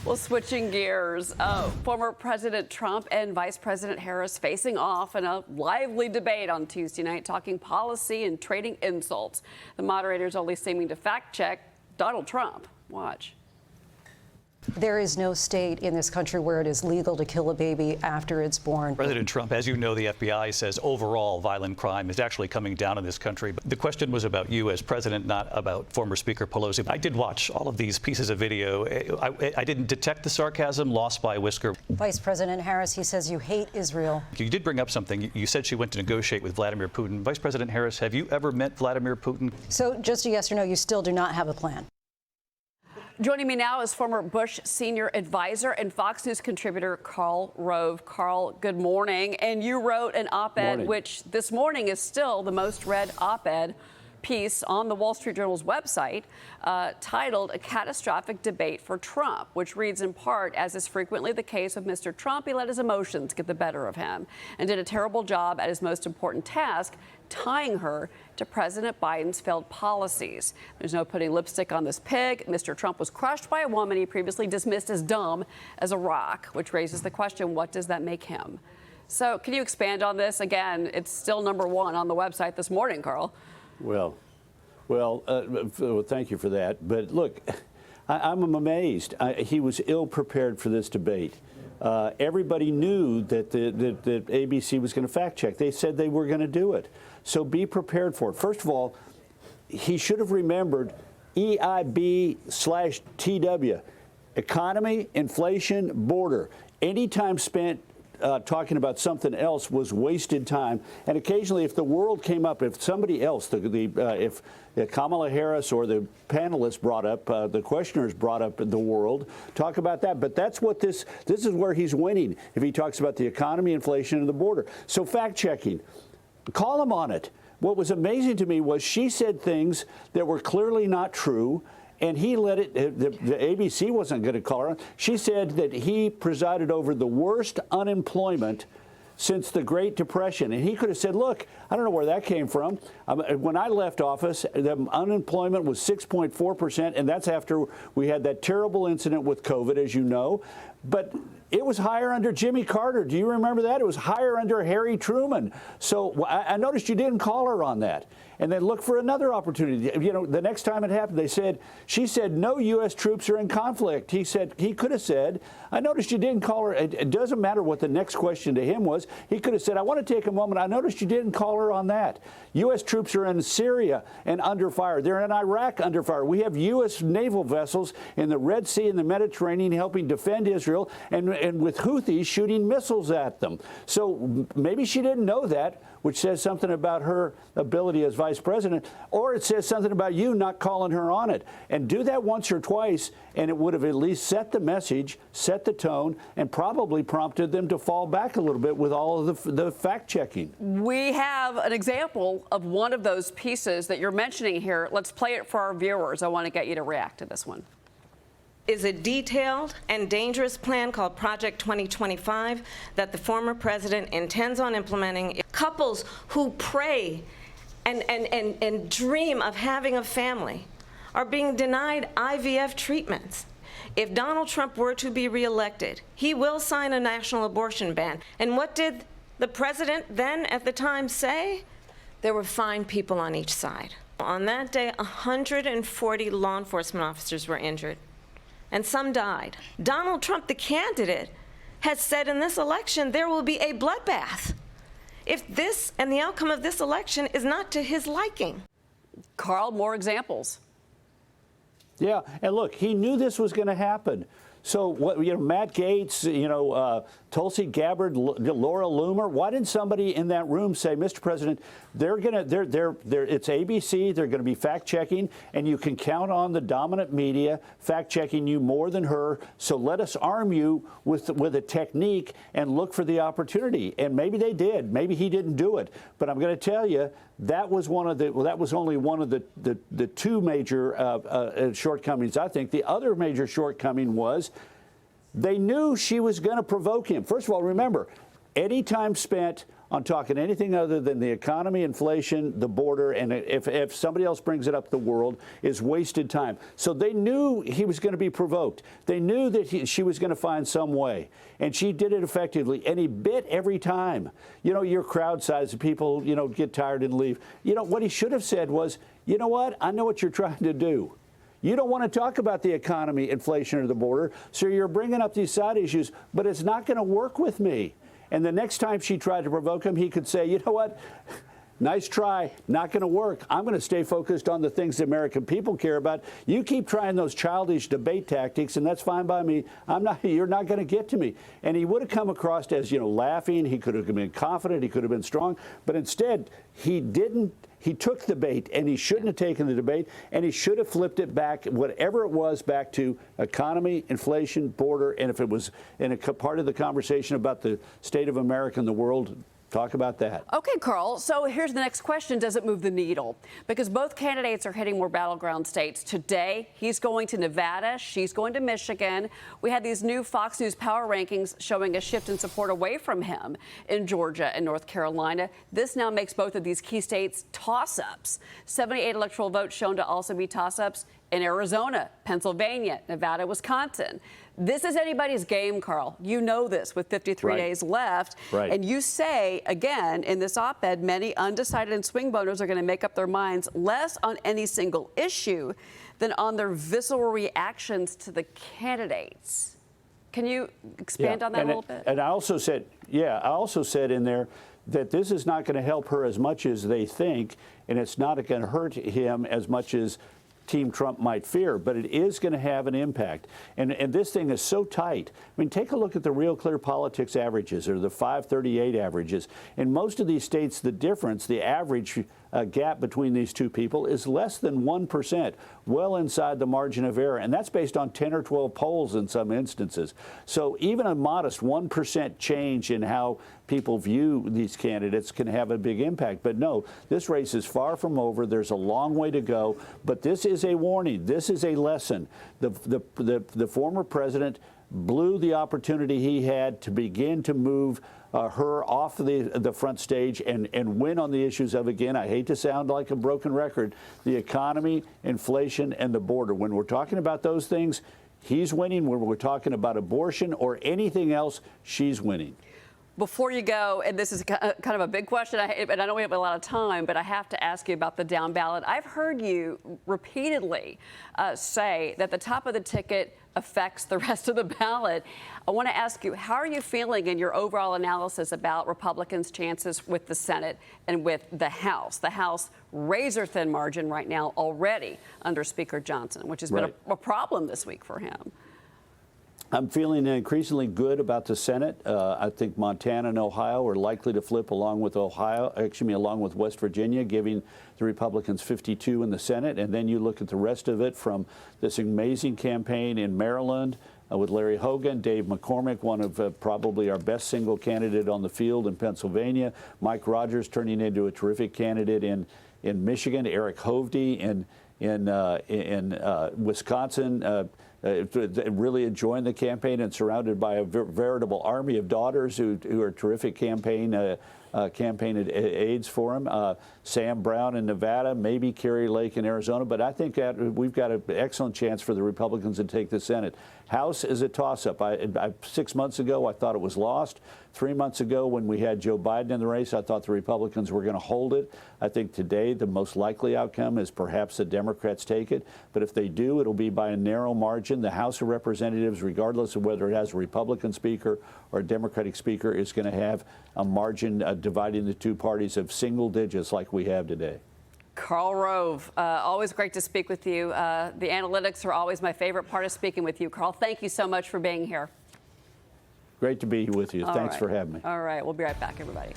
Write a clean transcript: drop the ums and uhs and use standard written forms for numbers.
Well, switching gears, former President Trump and Vice President Harris facing off in a lively debate on Tuesday night, talking policy and trading insults. The moderators only seeming to fact check Donald Trump. Watch. There is no state in this country where it is legal to kill a baby after it's born. President Trump, as you know, the FBI says overall violent crime is actually coming down in this country. But the question was about you as president, not about former Speaker Pelosi. I did watch all of these pieces of video. I didn't detect the sarcasm, lost by a whisker. Vice President Harris, he says you hate Israel. You did bring up something. You said she went to negotiate with Vladimir Putin. Vice President Harris, have you ever met Vladimir Putin? So just a yes or no, you still do not have a plan. Joining me now is former Bush senior advisor and Fox News contributor Karl Rove. Karl, good morning. And you wrote an op-ed, which this morning is still the most read op-ed piece on the Wall Street Journal's website, titled "A Catastrophic Debate for Trump," which reads in part, as is frequently the case with Mr. Trump, he let his emotions get the better of him and did a terrible job at his most important task, tying her to President Biden's failed policies. There's no putting lipstick on this pig. Mr. Trump was crushed by a woman he previously dismissed as dumb as a rock, which raises the question, what does that make him? So can you expand on this? Again, it's still #1 on the website this morning, Karl. Well, thank you for that. But look, I'm amazed. He was ill prepared for this debate. Everybody knew that that ABC was going to fact check. They said they were going to do it. So be prepared for it. First of all, he should have remembered EIB/TW, economy, inflation, border. Any time spent talking about something else was wasted time. And occasionally, if the world came up, if somebody else, if Kamala Harris or the panelists brought up, the questioners brought up the world, talk about that. But that's what this is where he's winning, if he talks about the economy, inflation, and the border. So fact checking, call him on it. What was amazing to me was she said things that were clearly not true. And he let it, the ABC wasn't going to call her. She said that he presided over the worst unemployment since the Great Depression. And he could have said, look, I don't know where that came from. When I left office, the unemployment was 6.4%, and that's after we had that terrible incident with COVID, as you know. But it was higher under Jimmy Carter. Do you remember that? It was higher under Harry Truman. So I noticed you didn't call her on that. And then look for another opportunity. You know, the next time it happened, she said, no U.S. troops are in conflict. He could have said, I noticed you didn't call her. It doesn't matter what the next question to him was. He could have said, I want to take a moment. I noticed you didn't call her on that. U.S. troops are in Syria and under fire. They're in Iraq under fire. We have U.S. naval vessels in the Red Sea and the Mediterranean helping defend Israel, and with Houthis shooting missiles at them. So maybe she didn't know that, which says something about her ability as vice president, or it says something about you not calling her on it. And do that once or twice, and it would have at least set the message, set the tone, and probably prompted them to fall back a little bit with all of the fact-checking. We have an example of one of those pieces that you're mentioning here. Let's play it for our viewers. I want to get you to react to this one. Is a detailed and dangerous plan called Project 2025 that the former president intends on implementing. Couples who pray and dream of having a family are being denied IVF treatments. If Donald Trump were to be reelected, he will sign a national abortion ban. And what did the president then at the time say? There were fine people on each side. On that day, 140 law enforcement officers were injured, and some died. Donald Trump, the candidate, has said in this election there will be a bloodbath if this and the outcome of this election is not to his liking. Karl, more examples. Yeah, and look, he knew this was going to happen. So, Matt Gaetz, Tulsi Gabbard, Laura Loomer. Why didn't somebody in that room say, Mr. President, it's ABC, they're going to be fact-checking, and you can count on the dominant media fact-checking you more than her, so let us arm you with a technique and look for the opportunity. And maybe they did. Maybe he didn't do it. But I'm going to tell you, that was only one of the two major shortcomings. I think the other major shortcoming was they knew she was going to provoke him. First of all, remember, any time spent on talking anything other than the economy, inflation, the border, and if somebody else brings it up, the world, is wasted time. So they knew he was going to be provoked. They knew that she was going to find some way, and she did it effectively, and he bit every time. You know, your crowd size, people, you know, get tired and leave. You know, what he should have said was, you know what, I know what you're trying to do. You don't want to talk about the economy, inflation, or the border, so you're bringing up these side issues, but it's not going to work with me. And the next time she tried to provoke him, he could say, you know what? Nice try, not going to work. I'm going to stay focused on the things the American people care about. You keep trying those childish debate tactics, and that's fine by me. You're not going to get to me. And he would have come across as, you know, laughing. He could have been confident. He could have been strong. But instead, he didn't. He took the bait, and he shouldn't have taken the debate, and he should have flipped it back, whatever it was, back to economy, inflation, border, and if it was in a part of the conversation about the state of America and the world, talk about that. Okay, Karl. So here's the next question. Does it move the needle? Because both candidates are hitting more battleground states. Today, he's going to Nevada. She's going to Michigan. We had these new Fox News power rankings showing a shift in support away from him in Georgia and North Carolina. This now makes both of these key states toss-ups. 78 electoral votes shown to also be toss-ups in Arizona, Pennsylvania, Nevada, Wisconsin. This is anybody's game, Karl. You know this with 53 days left. Right. And you say, again, in this op-ed, many undecided and swing voters are going to make up their minds less on any single issue than on their visceral reactions to the candidates. Can you expand on that a little bit? And I also said, in there that this is not going to help her as much as they think, and it's not going to hurt him as much as Team Trump might fear, but it is going to have an impact. And this thing is so tight. I mean, take a look at the Real Clear Politics averages, or the 538 averages. In most of these states, the difference, the average gap between these two people is less than 1%, well inside the margin of error. And that's based on 10 or 12 polls in some instances. So even a modest 1% change in how people view these candidates can have a big impact. But no, this race is far from over. There's a long way to go. But this is a warning. This is a lesson. The former president blew the opportunity he had to begin to move her off the front stage and win on the issues of, again, I hate to sound like a broken record, the economy, inflation, and the border. When we're talking about those things, he's winning. When we're talking about abortion or anything else, she's winning. Before you go, and this is kind of a big question, and I know we have a lot of time, but I have to ask you about the down ballot. I've heard you repeatedly say that the top of the ticket affects the rest of the ballot. I want to ask you, how are you feeling in your overall analysis about Republicans' chances with the Senate and with the House? The House razor-thin margin right now already under Speaker Johnson, which has been a problem this week for him. I'm feeling increasingly good about the Senate. I think Montana and Ohio are likely to flip along with along with West Virginia, giving the Republicans 52 in the Senate. And then you look at the rest of it, from this amazing campaign in Maryland with Larry Hogan, Dave McCormick, one of probably our best single candidate on the field in Pennsylvania, Mike Rogers turning into a terrific candidate in Michigan, Eric Hovde in Wisconsin. Really enjoying the campaign and surrounded by a veritable army of daughters who are terrific campaign aides for him. Sam Brown in Nevada, maybe Kerry Lake in Arizona, but I think that we've got an excellent chance for the Republicans to take the Senate. House is a toss-up. 6 months ago, I thought it was lost. 3 months ago, when we had Joe Biden in the race, I thought the Republicans were going to hold it. I think today the most likely outcome is perhaps the Democrats take it. But if they do, it'll be by a narrow margin. The House of Representatives, regardless of whether it has a Republican speaker or a Democratic speaker, is going to have a margin dividing the two parties of single digits like we have today. Karl Rove, always great to speak with you. The analytics are always my favorite part of speaking with you. Karl, thank you so much for being here. Great to be with you. Thanks for having me. All right. We'll be right back, everybody.